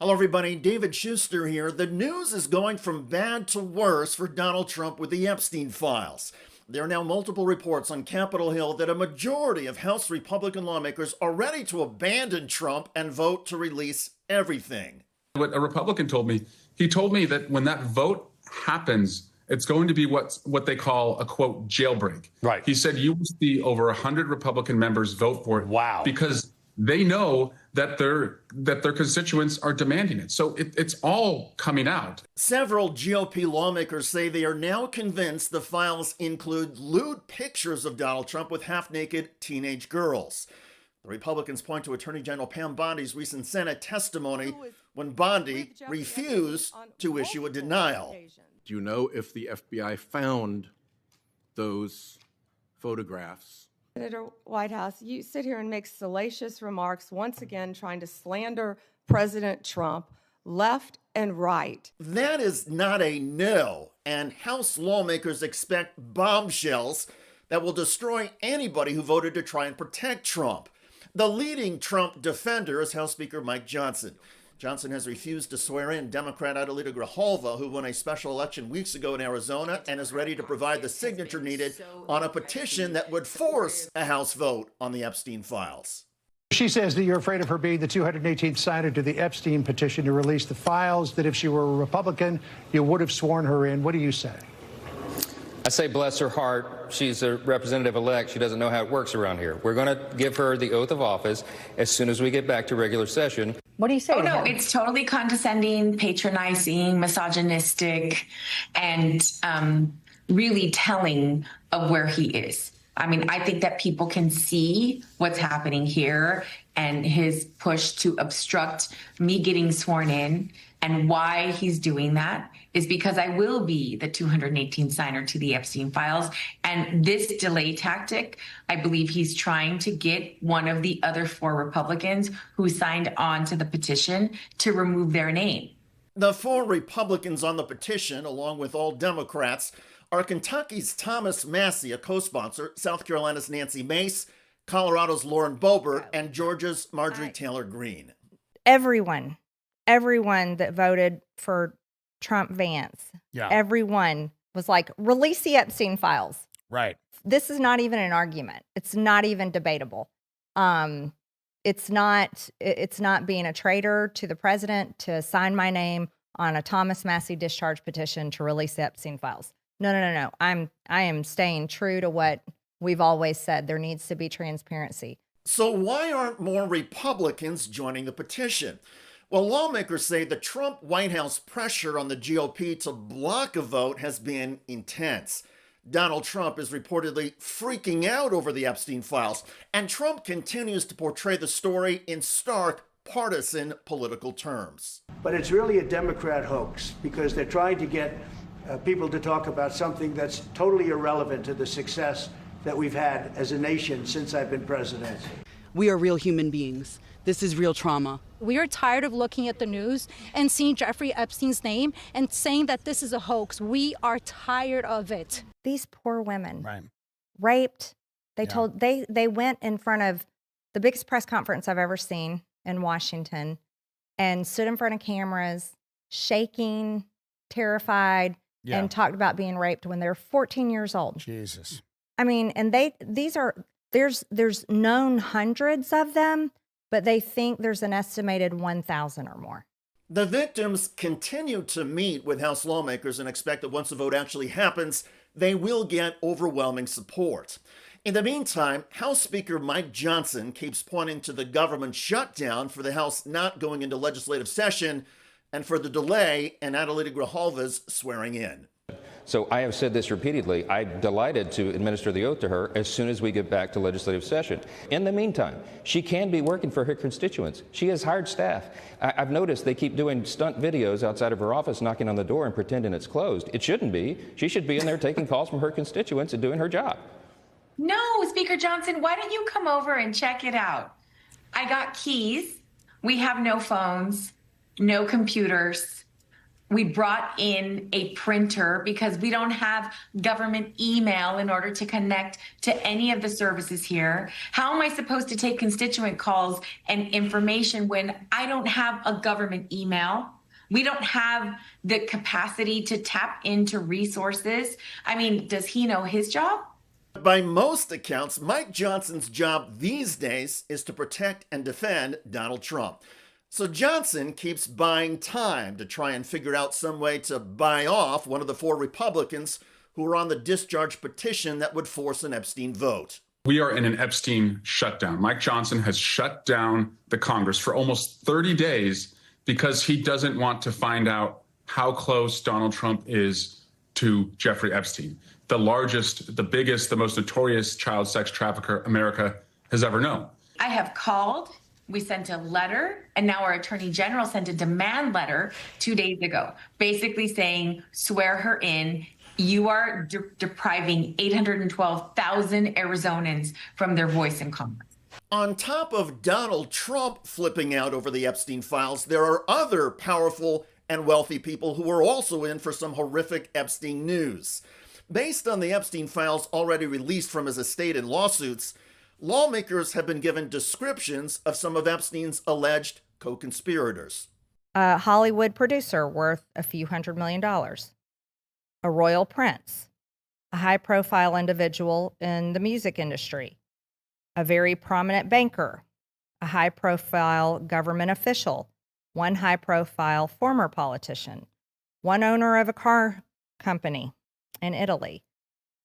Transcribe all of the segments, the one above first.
Hello, everybody. David Shuster here. The news is going from bad to worse for Donald Trump with the Epstein files. There are now multiple reports on Capitol Hill that a majority of House Republican lawmakers are ready to abandon Trump and vote to release everything. What a Republican told me, he told me that when that vote happens, it's going to be what they call a, quote, jailbreak. Right. He said you will see over 100 Republican members vote for it. Wow. Because they know that their constituents are demanding it. So it's all coming out. Several GOP lawmakers say they are now convinced the files include lewd pictures of Donald Trump with half-naked teenage girls. The Republicans point to Attorney General Pam Bondi's recent Senate testimony when Bondi refused to issue a denial. Do you know if the FBI found those photographs? Senator Whitehouse, you sit here and make salacious remarks, once again trying to slander President Trump left and right. That is not a no, and House lawmakers expect bombshells that will destroy anybody who voted to try and protect Trump. The leading Trump defender is House Speaker Mike Johnson. Johnson has refused to swear in Democrat Adelita Grijalva, who won a special election weeks ago in Arizona, and is ready to provide the signature needed on a petition that would force a House vote on the Epstein files. She says that you're afraid of her being the 218th signer to the Epstein petition to release the files, that if she were a Republican, you would have sworn her in. What do you say? I say bless her heart. She's a representative-elect. She doesn't know how it works around here. We're going to give her the oath of office as soon as we get back to regular session. What do you say? Oh, no, it's totally condescending, patronizing, misogynistic, and really telling of where he is. I mean, I think that people can see what's happening here and his push to obstruct me getting sworn in, and why he's doing that is because I will be the 218th signer to the Epstein files. And this delay tactic, I believe he's trying to get one of the other 4 Republicans who signed on to the petition to remove their name. The 4 Republicans on the petition, along with all Democrats, are Kentucky's Thomas Massie, a co-sponsor, South Carolina's Nancy Mace, Colorado's Lauren Boebert, and Georgia's Marjorie Taylor Greene. Everyone that voted for Trump Vance, everyone was like, release the Epstein files. Right. This is not even an argument. It's not even debatable. It's not being a traitor to the president to sign my name on a Thomas Massie discharge petition to release the Epstein files. No. I am staying true to what we've always said. There needs to be transparency. So why aren't more Republicans joining the petition? Well, lawmakers say the Trump White House pressure on the GOP to block a vote has been intense. Donald Trump is reportedly freaking out over the Epstein files, and Trump continues to portray the story in stark partisan political terms. But it's really a Democrat hoax because they're trying to get people to talk about something that's totally irrelevant to the success that we've had as a nation since I've been president. We are real human beings. This is real trauma. We are tired of looking at the news and seeing Jeffrey Epstein's name and saying that this is a hoax. We are tired of it. These poor women, raped. They went in front of the biggest press conference I've ever seen in Washington and stood in front of cameras, shaking, terrified, and talked about being raped when they're 14 years old. Jesus. I mean, and there's known hundreds of them, but they think there's an estimated 1,000 or more. The victims continue to meet with House lawmakers and expect that once the vote actually happens, they will get overwhelming support. In the meantime, House Speaker Mike Johnson keeps pointing to the government shutdown for the House not going into legislative session and for the delay in Adelita Grijalva's swearing in. So I have said this repeatedly. I'm delighted to administer the oath to her as soon as we get back to legislative session. In the meantime, she can be working for her constituents. She has hired staff. I've noticed they keep doing stunt videos outside of her office, knocking on the door and pretending it's closed. It shouldn't be. She should be in there taking calls from her constituents and doing her job. No, Speaker Johnson, why don't you come over and check it out? I got keys. We have no phones, no computers. We brought in a printer because we don't have government email in order to connect to any of the services here. How am I supposed to take constituent calls and information when I don't have a government email? We don't have the capacity to tap into resources. I mean, does he know his job? By most accounts, Mike Johnson's job these days is to protect and defend Donald Trump. So Johnson keeps buying time to try and figure out some way to buy off one of the 4 Republicans who are on the discharge petition that would force an Epstein vote. We are in an Epstein shutdown. Mike Johnson has shut down the Congress for almost 30 days because he doesn't want to find out how close Donald Trump is to Jeffrey Epstein, the largest, the biggest, the most notorious child sex trafficker America has ever known. I have called. We sent a letter, and now our attorney general sent a demand letter 2 days ago, basically saying, swear her in. You are depriving 812,000 Arizonans from their voice in Congress. On top of Donald Trump flipping out over the Epstein files, there are other powerful and wealthy people who are also in for some horrific Epstein news. Based on the Epstein files already released from his estate in lawsuits, lawmakers have been given descriptions of some of Epstein's alleged co-conspirators. A Hollywood producer worth a few $100 million, a royal prince, a high-profile individual in the music industry, a very prominent banker, a high-profile government official, one high-profile former politician, one owner of a car company in Italy,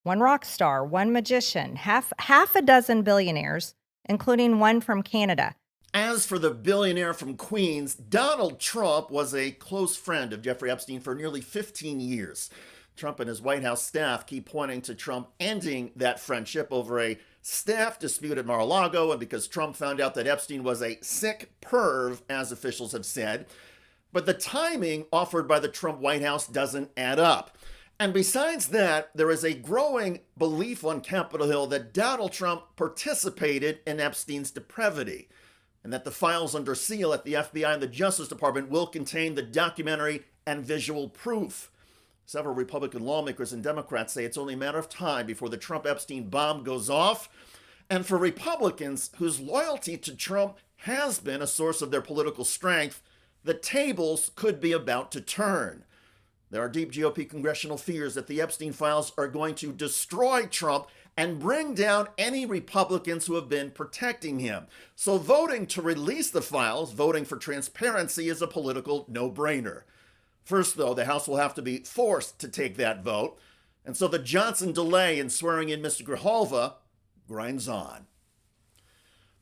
one rock star, one magician, half a dozen billionaires, including one from Canada. As for the billionaire from Queens, Donald Trump was a close friend of Jeffrey Epstein for nearly 15 years. Trump and his White House staff keep pointing to Trump ending that friendship over a staff dispute at Mar-a-Lago and because Trump found out that Epstein was a sick perv, as officials have said. But the timing offered by the Trump White House doesn't add up. And besides that, there is a growing belief on Capitol Hill that Donald Trump participated in Epstein's depravity, and that the files under seal at the FBI and the Justice Department will contain the documentary and visual proof. Several Republican lawmakers and Democrats say it's only a matter of time before the Trump-Epstein bomb goes off. And for Republicans whose loyalty to Trump has been a source of their political strength, the tables could be about to turn. There are deep GOP congressional fears that the Epstein files are going to destroy Trump and bring down any Republicans who have been protecting him. So voting to release the files, voting for transparency, is a political no-brainer. First, though, the House will have to be forced to take that vote. And so the Johnson delay in swearing in Mr. Grijalva grinds on.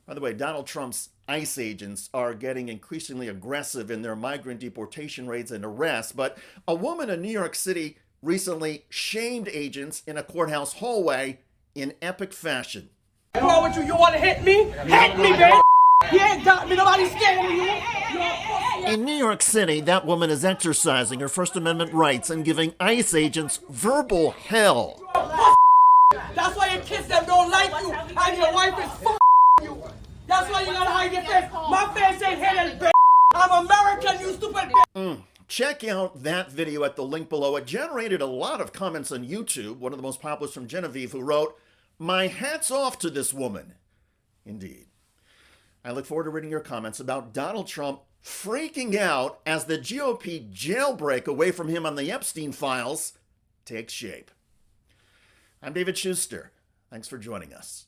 By the way, Donald Trump's ICE agents are getting increasingly aggressive in their migrant deportation raids and arrests, but a woman in New York City recently shamed agents in a courthouse hallway in epic fashion. What's wrong with you? You want to hit me? Hit me, baby! You ain't got me. Nobody's scared of you. In New York City, that woman is exercising her First Amendment rights and giving ICE agents verbal hell. That's why your kids them don't like you, and your wife is you. That's why you gotta hide your face. My face ain't hidden, bitch. I'm American, you stupid bitch. Check out that video at the link below. It generated a lot of comments on YouTube. One of the most popular is from Genevieve, who wrote, "My hat's off to this woman." Indeed. I look forward to reading your comments about Donald Trump freaking out as the GOP jailbreak away from him on the Epstein files takes shape. I'm David Shuster. Thanks for joining us.